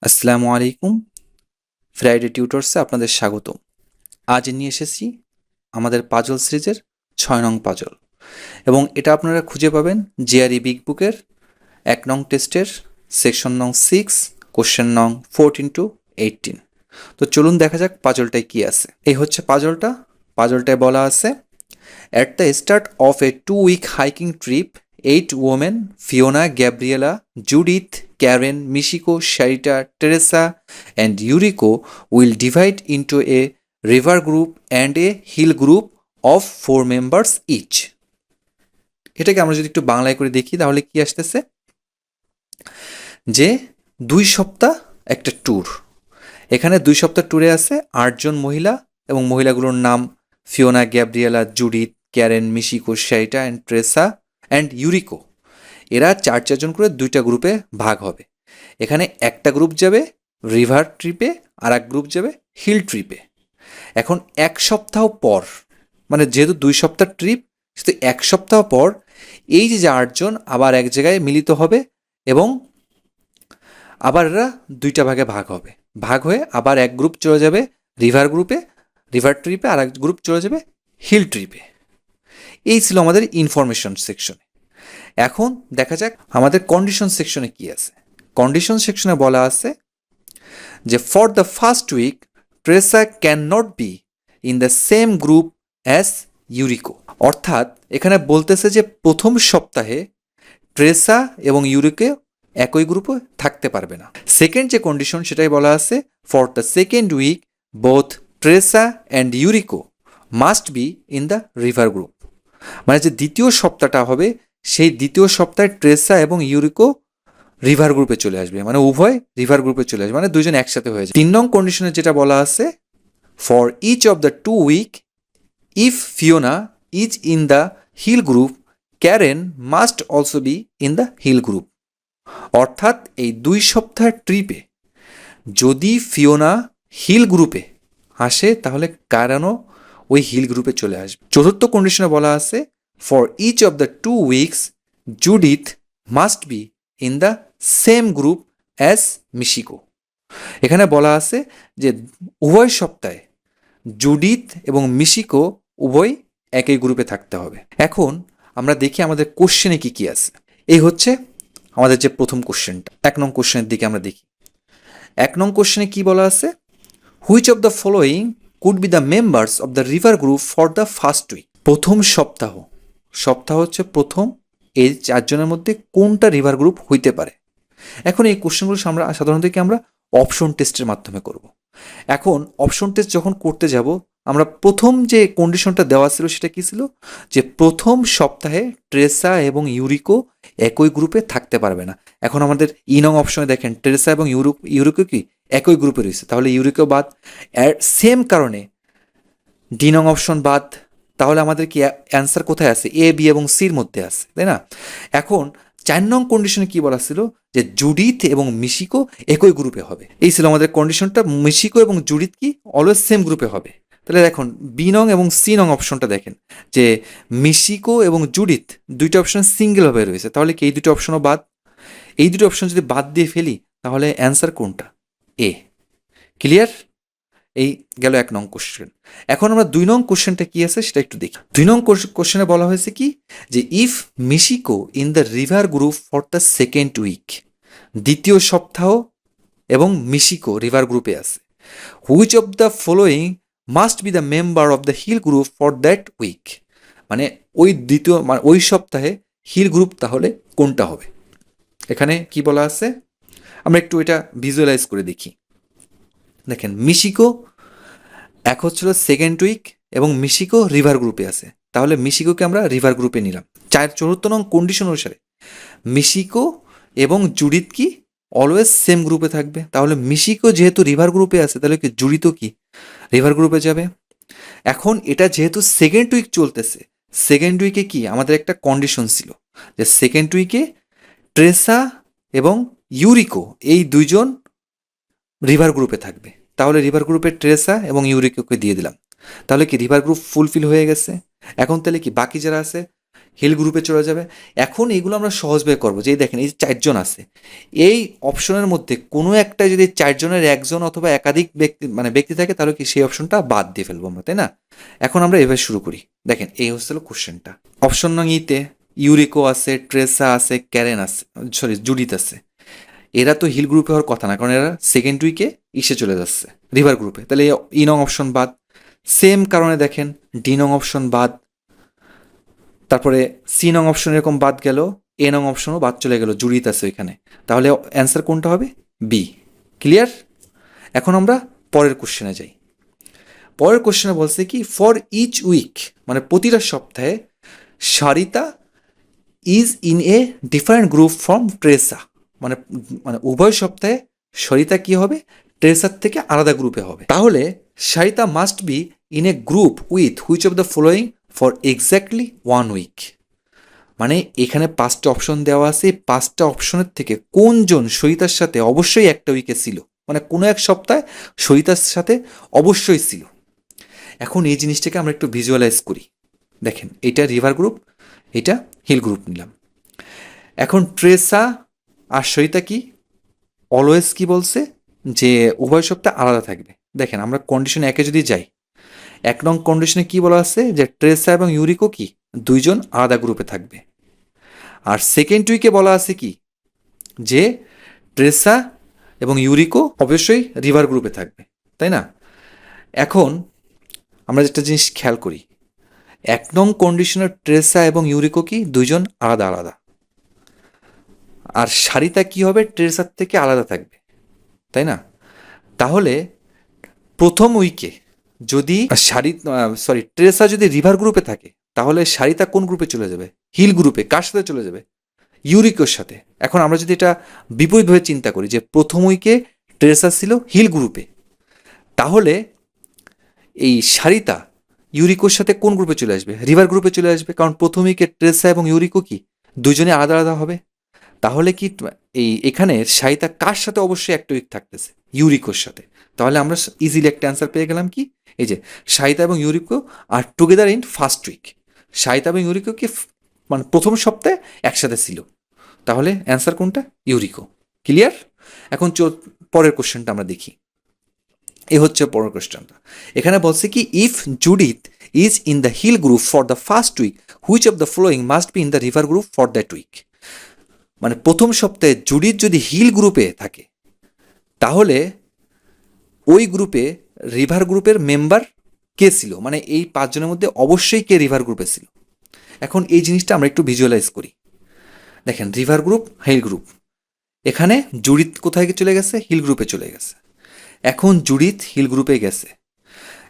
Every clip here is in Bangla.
আসসালামু আলাইকুম। ফ্রাইডে টিউটরসে আপনাদের স্বাগত। আজ নিয়ে এসেছি আমাদের পাজল সিরিজের 6 নং পাজল, এবং এটা আপনারা খুঁজে পাবেন জিআরই বিগ বুকের 1 নং টেস্টের সেকশন নং 6, কোশ্চেন নং 14 to 18। তো চলুন দেখা যাক পাজলটায় কি আছে। এই হচ্ছে পাজলটা। পাজলটায় বলা আছে, at the start of A 2 week hiking trip, 8 women, Fiona, Gabriela, Judith, Karen, Michiko, Sharita, Teresa, and Yuriko will divide into a river group and a hill group of 4 members each. এটাকে আমরা যদি একটু বাংলায় করে দেখি তাহলে কি আসতেছে, যে 2 সপ্তাহ একটা ট্যুর। এখানে 2 সপ্তাহ ট্যুরে আছে 8 জন মহিলা, এবং মহিলাগুলোর নাম Fiona, Gabriela, Judith, Karen, Michiko, শাইটা অ্যান্ড ট্রেসা অ্যান্ড ইউরিকো। এরা 4 4 জন করে 2টা গ্রুপে ভাগ হবে। এখানে একটা গ্রুপ যাবে রিভার ট্রিপে, আর এক গ্রুপ যাবে হিল ট্রিপে। এখন 1 সপ্তাহ পর, মানে যেহেতু 2 সপ্তাহ ট্রিপ, সেহেতু 1 সপ্তাহ পর এই যে 8 জন আবার এক জায়গায় মিলিত হবে, এবং আবার এরা 2টা ভাগে ভাগ হবে। ভাগ হয়ে আবার এক গ্রুপ চলে যাবে রিভার ট্রিপে, আর এক গ্রুপ চলে যাবে হিল ট্রিপে। এই ছিল আমাদের ইনফরমেশন সেকশনে। এখন দেখা যাক আমাদের কন্ডিশন সেকশনে কি আছে। কন্ডিশন সেকশনে বলা আছে যে for the first week Teresa can not be in the same group as Yuriko. অর্থাৎ এখানে বলতেছে যে প্রথম সপ্তাহে ট্রেসা এবং ইউরিকো একই গ্রুপে থাকতে পারবে না। সেকেন্ড যে কন্ডিশন সেটাই বলা আছে, for the second week both Teresa and Yuriko must be in the river group. মানে যে দ্বিতীয় সপ্তাহটা হবে, সেই দ্বিতীয় সপ্তাহে ট্রেসা এবং ইউরিকো রিভার গ্রুপে চলে আসবে, মানে উভয় রিভার গ্রুপে চলে আসবে, মানে দুজন একসাথে হয়ে যায়। 3 নং কন্ডিশনে যেটা বলা আছে, for each of the 2 week if Fiona is in the hill group, Karen must also be in the hill group. অর্থাৎ এই 2 সপ্তাহের ট্রিপে যদি ফিওনা হিল গ্রুপে আসে, তাহলে কারেনও ওই হিল গ্রুপে চলে আসবে। চতুর্থ কন্ডিশনে বলা আছে, for each of the 2 weeks Judith must be in the same group as Michiko. এখানে বলা আছে যে উভয় সপ্তাহে জুডিথ এবং মিশিকো উভয় একই গ্রুপে থাকতে হবে। এখন আমরা দেখি আমাদের কোশ্চেনে কি কি আছে। এই হচ্ছে আমাদের যে প্রথম কোশ্চেনটা, 1 নং কোশ্চেনের দিকে আমরা দেখি। 1 নং কোশ্চেনে কি বলা আছে, which of the following could be the members of the river group for the first week. প্রথম সপ্তাহ, সপ্তাহ হচ্ছে প্রথম, এই 4 জনের মধ্যে কোনটা রিভার গ্রুপ হইতে পারে। এখন এই কোশ্চেনগুলো আমরা সাধারণত কি আমরা অপশন টেস্টের মাধ্যমে করব। এখন অপশন টেস্ট যখন করতে যাব, আমরা প্রথম যে কন্ডিশনটা দেওয়া ছিল সেটা কি ছিল, যে প্রথম সপ্তাহে ট্রেসা এবং ইউরিকো একই গ্রুপে থাকতে পারবে না। এখন আমাদের নং অপশনে দেখেন ট্রেসা এবং ইউরিকো কি একই গ্রুপে রয়েছে, তাহলে ইউরিকো বাদ। সেম কারণে নং অপশন বাদ। তাহলে আমাদের কি অ্যান্সার কোথায় আছে, এ, বি এবং সির মধ্যে আছে, তাই না? এখন 4 নং কন্ডিশনে কি বলা ছিল, যে জুডিথ এবং মিশিকো একই গ্রুপে হবে। এই ছিল আমাদের কন্ডিশনটা, মিশিকো এবং জুডিথ কি অলওয়েজ সেম গ্রুপে হবে। তাহলে দেখুন বি নং এবং সি নং অপশনটা দেখেন, যে মিশিকো এবং জুডিথ 2টা অপশন সিঙ্গেলভাবে রয়েছে, তাহলে কি এই 2টো অপশনও বাদ। এই 2টো অপশন যদি বাদ দিয়ে ফেলি, তাহলে অ্যান্সার কোনটা, এ। ক্লিয়ার? এই গেল 1 নং কোশ্চেন। এখন আমরা 2 নং কোশ্চেনটা কি আছে সেটা একটু দেখি। 2 নং কোশ্চেনে বলা হয়েছে কি, যে if Michiko in the river group for the second week, দ্বিতীয় সপ্তাহ এবং মিশিকো রিভার গ্রুপে আছে, which of the following must be the member of the hill group for that week. মানে ওই দ্বিতীয়, মানে ওই সপ্তাহে হিল গ্রুপ তাহলে কোনটা হবে। এখানে কি বলা আছে, আমরা একটু এটা ভিজুয়ালাইজ করে দেখি। দেখেন মিশিকো এক হচ্ছিল সেকেন্ড উইক, এবং মিশিকো রিভার গ্রুপে আছে, তাহলে মিশিকোকে আমরা রিভার গ্রুপে নিলাম। 4 নং কন্ডিশন অনুসারে মিশিকো এবং জুডিথ কি অলওয়েজ সেম গ্রুপে থাকবে, তাহলে মিশিকো যেহেতু রিভার গ্রুপে আছে, তাহলে কি জুডিথও কি রিভার গ্রুপে যাবে। এখন এটা যেহেতু সেকেন্ড উইক চলতেছে, সেকেন্ড উইকে কি আমাদের একটা কন্ডিশন ছিল, যে সেকেন্ড উইকে ট্রেসা এবং ইউরিকো এই 2জন রিভার গ্রুপে থাকবে, তাহলে রিভার গ্রুপে ট্রেসা এবং ইউরিকোকে দিয়ে দিলাম। তাহলে কি রিভার গ্রুপ ফুলফিল হয়ে গেছে। এখন তাহলে কি বাকি যারা আছে, হিল গ্রুপে চলে যাবে। এখন এইগুলো আমরা সহজভাবে করবো, যে দেখেন এই যে 4 জন আছে, এই অপশনের মধ্যে কোনো একটা যদি 4 জনের একজন অথবা একাধিক ব্যক্তি থাকে, তাহলে কি সেই অপশনটা বাদ দিয়ে ফেলবো আমরা, তাই না? এখন আমরা এভাবে শুরু করি। দেখেন এই হচ্ছিল কোশ্চেনটা। অপশন নং ইতে ইউরিকো আছে, ট্রেসা আছে, ক্যারেন আছে, সরি জুডিথ আছে। এরা তো হিল গ্রুপে হওয়ার কথা না, কারণ এরা সেকেন্ড উইকে ইসে চলে যাচ্ছে রিভার গ্রুপে, তাহলে ই নং অপশন বাদ। সেম কারণে দেখেন ডি নং অপশন বাদ, তারপরে সি নং অপশন এরকম বাদ গেল, এ নং অপশনও বাদ চলে গেল, জুড়িত আছে ওইখানে। তাহলে অ্যান্সার কোনটা হবে? বি। ক্লিয়ার? এখন আমরা পরের কোশ্চেনে যাই। পরের কোশ্চেনে বলছে কি, ফর ইচ উইক, মানে প্রতিটা সপ্তাহে Sarita is in a different group from Teresa, মানে মানে উভয় সপ্তাহে সরিতা কি হবে? ট্রেসার থেকে আলাদা গ্রুপে হবে। তাহলে Sarita must be in a group with which of the following for exactly 1 week. মানে এখানে 5টা অপশন দেওয়া আছে, 5টা অপশনের থেকে কোনজন সরিতার সাথে অবশ্যই একটা উইকে ছিল, মানে কোনো এক সপ্তাহে সরিতার সাথে অবশ্যই ছিল। এখন এই জিনিসটাকে আমরা একটু ভিজুয়ালাইজ করি। দেখেন এটা রিভার গ্রুপ, এটা হিল গ্রুপ নিলাম। এখন ট্রেসা আর সরিতা কি অলওয়েজ কি বলছে, যে উভয় সপ্তাহ আলাদা থাকবে। দেখেন আমরা কন্ডিশন একে যদি যাই, 1 নং কন্ডিশনে কি বলা আছে, যে ট্রেসা এবং ইউরিকো কি দুইজন আলাদা গ্রুপে থাকবে। আর সেকেন্ড উইকে বলা আছে কি, যে ট্রেসা এবং ইউরিকো অবশ্যই রিভার গ্রুপে থাকবে, তাই না? এখন আমরা যেটা জিনিস খেয়াল করি, 1 নং কন্ডিশনের ট্রেসা এবং ইউরিকো কি দুইজন আলাদা আলাদা, আর সারিতা কি হবে? ট্রেসার থেকে আলাদা থাকবে, তাই না? তাহলে প্রথম উইকে যদি ট্রেসা যদি রিভার গ্রুপে থাকে, তাহলে সারিতা কোন গ্রুপে চলে যাবে? হিল গ্রুপে। কার সাথে চলে যাবে? ইউরিকোর সাথে। এখন আমরা যদি এটা বিপরীতভাবে চিন্তা করি, যে প্রথম উইকে ট্রেসা ছিল হিল গ্রুপে, তাহলে এই সারিতা ইউরিকোর সাথে কোন গ্রুপে চলে আসবে? রিভার গ্রুপে চলে আসবে, কারণ প্রথম উইকে ট্রেসা এবং ইউরিকো কি দুজনে আলাদা আলাদা হবে। তাহলে কি এখানে সারিতা কার সাথে অবশ্যই একটা উইক থাকতেছে? ইউরিকোর সাথে। তাহলে আমরা ইজিলি একটা অ্যান্সার পেয়ে গেলাম কি, এই যে সারিতা এবং Yuriko are together in first week. Sarita এবং ইউরিকো কি মানে প্রথম সপ্তাহে একসাথে ছিল, তাহলে অ্যান্সার কোনটা? ইউরিকো। ক্লিয়ার? এখন পরের কোশ্চেনটা আমরা দেখি। এ হচ্ছে পরের কোশ্চেনটা। এখানে বলছে কি, if Judith is in the hill group for the first week, which of the following must be in the river group for that week. মানে প্রথম সপ্তাহে জুডিথ যদি হিল গ্রুপে থাকে, তাহলে ওই গ্রুপে রিভার গ্রুপের মেম্বার কে ছিল, মানে এই 5 জনের মধ্যে অবশ্যই কে রিভার গ্রুপে ছিল। এখন এই জিনিসটা আমরা একটু ভিজুয়ালাইজ করি। দেখেন রিভার গ্রুপ, হিল গ্রুপ, এখানে জুডিথ কোথায় চলে গেছে? হিল গ্রুপে চলে গেছে। এখন জুডিথ হিল গ্রুপে গেছে,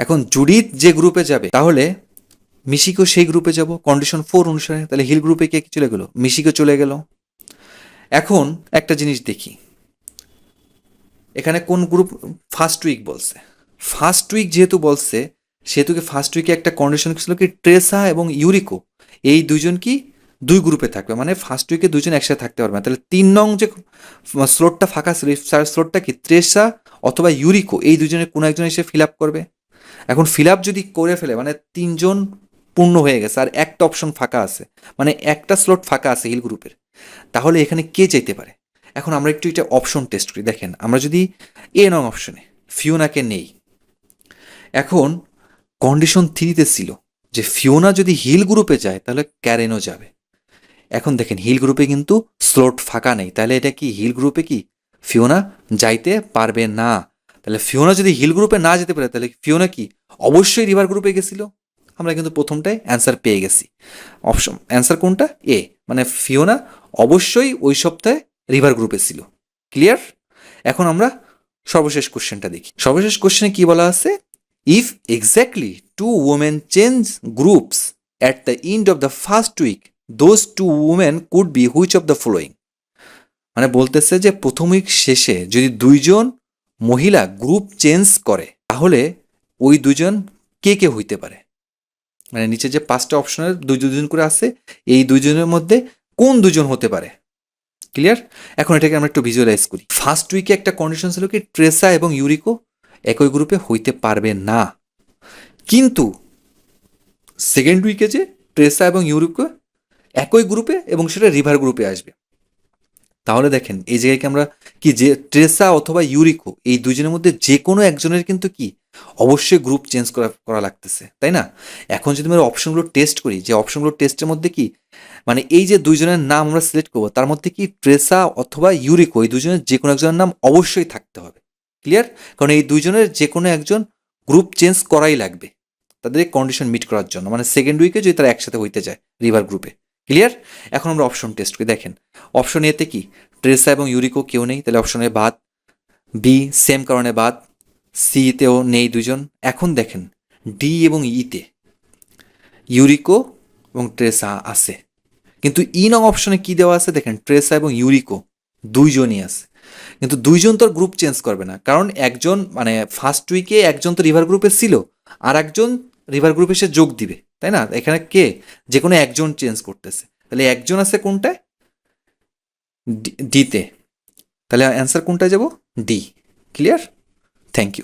এখন জুডিথ যে গ্রুপে যাবে, তাহলে মিশিকো সেই গ্রুপে যাব কন্ডিশন 4 অনুসারে। তাহলে হিল গ্রুপে কে চলে গেল? মিশিকো চলে গেল। এখন একটা জিনিস দেখি, এখানে কোন গ্রুপ ফার্স্ট উইক বলছে। ফার্স্ট উইক যেহেতু বলছে, সেহেতু কি ফার্স্ট উইকে একটা কন্ডিশন ছিল কি, ট্রেসা এবং ইউরিকো এই দুইজন কি দুই গ্রুপে থাকবে, মানে ফার্স্ট উইকে দুজন একসাথে থাকতে পারবে না। তাহলে 3 নং যে স্লটটা ফাঁকা ছিল, স্লটটা কি ট্রেসা অথবা ইউরিকো এই দুজনের কোনো একজন এসে ফিল আপ করবে। এখন ফিল আপ যদি করে ফেলে, মানে 3 জন পূর্ণ হয়ে গেছে আর একটা অপশন ফাঁকা আছে, মানে একটা স্লট ফাঁকা আছে হিল গ্রুপের, তাহলে এখানে কে চাইতে পারে? এখন আমরা একটু এটা অপশন টেস্ট করি। দেখেন আমরা যদি এ নং অপশনে ফিওনাকে নেই, এখন কন্ডিশন 3তে ছিল যে ফিওনা যদি হিল গ্রুপে যায়, তাহলে ক্যারেনও যাবে। এখন দেখেন হিল গ্রুপে কিন্তু স্লট ফাঁকা নেই, তাহলে এটা কি হিল গ্রুপে কি ফিওনা যাইতে পারবে না। তাহলে ফিওনা যদি হিল গ্রুপে না যেতে পারে, তাহলে ফিওনা কি অবশ্যই রিভার গ্রুপে গেছিল। আমরা কিন্তু প্রথমটায় অ্যান্সার পেয়ে গেছি। অপশন অ্যান্সার কোনটা? এ, মানে ফিওনা অবশ্যই ওই সপ্তাহে রিভার গ্রুপে ছিল। ক্লিয়ার? এখন আমরা সর্বশেষ কোশ্চেনটা দেখি। সর্বশেষ কোশ্চেনে কি বলা আছে, if exactly 2 women change groups at the end of the first week, those 2 women could be which of the following. মানে বলতেছে যে প্রথম উইক শেষে যদি 2 জন মহিলা গ্রুপ চেঞ্জ করে, তাহলে ওই 2 জন কে কে হইতে পারে। মানে নিচে যে 5টা অপশনের 2 করে আছে, এই 2 জনের মধ্যে কোন 2 জন হতে পারে। ক্লিয়ার? এখন এটাকে আমরা একটু ভিজুয়ালাইজ করি। ফার্স্ট উইকে একটা কন্ডিশন ছিল কি, ট্রেসা এবং ইউরিকো একই গ্রুপে হইতে পারবে না, কিন্তু সেকেন্ড উইকে যে ট্রেসা এবং ইউরিকো একই গ্রুপে এবং সেটা রিভার গ্রুপে আসবে। তাহলে দেখেন এই জায়গায় কি আমরা কি যে ট্রেসা অথবা ইউরিকো এই দুজনের মধ্যে যে কোনো একজনের কিন্তু কি অবশ্যই গ্রুপ চেঞ্জ করা করা লাগতেছে, তাই না? এখন যদি আমরা অপশনগুলো টেস্ট করি, যে অপশনগুলো টেস্টের মধ্যে কি মানে এই যে দুইজনের নাম আমরা সিলেক্ট করবো তার মধ্যে কি ট্রেসা অথবা ইউরিকো এই দুজনের যে কোনো একজনের নাম অবশ্যই থাকতে হবে। ক্লিয়ার? কারণ এই দুইজনের যে কোনো একজন গ্রুপ চেঞ্জ করাই লাগবে তাদের কন্ডিশন মিট করার জন্য, মানে সেকেন্ড উইকে যদি তারা একসাথে হইতে যায় রিভার গ্রুপে। ক্লিয়ার? এখন আমরা অপশন টেস্ট করি। দেখেন অপশন এতে কি ট্রেসা এবং ইউরিকো কেউ নেই, তাহলে অপশনে বাদ। বি সেম কারণে বাদ। সিতেও নেই দুজন। এখন দেখেন ডি এবং ইতে ইউরিকো এবং ট্রেসা আছে, কিন্তু ই নং অপশনে কি দেওয়া আছে দেখেন ট্রেসা এবং ইউরিকো দুইজনই আছে। কিন্তু দুইজন তো গ্রুপ চেঞ্জ করবে না, কারণ একজন মানে ফার্স্ট উইকে একজন তো রিভার গ্রুপে ছিল, আর একজন রিভার গ্রুপে সে যোগ দিবে, তাই না? এখানে কে যে কোনো একজন চেঞ্জ করতেছে, তাহলে একজন আছে কোনটায়? ডিতে। তাহলে অ্যান্সার কোনটায় যাব? ডি। ক্লিয়ার? Thank you.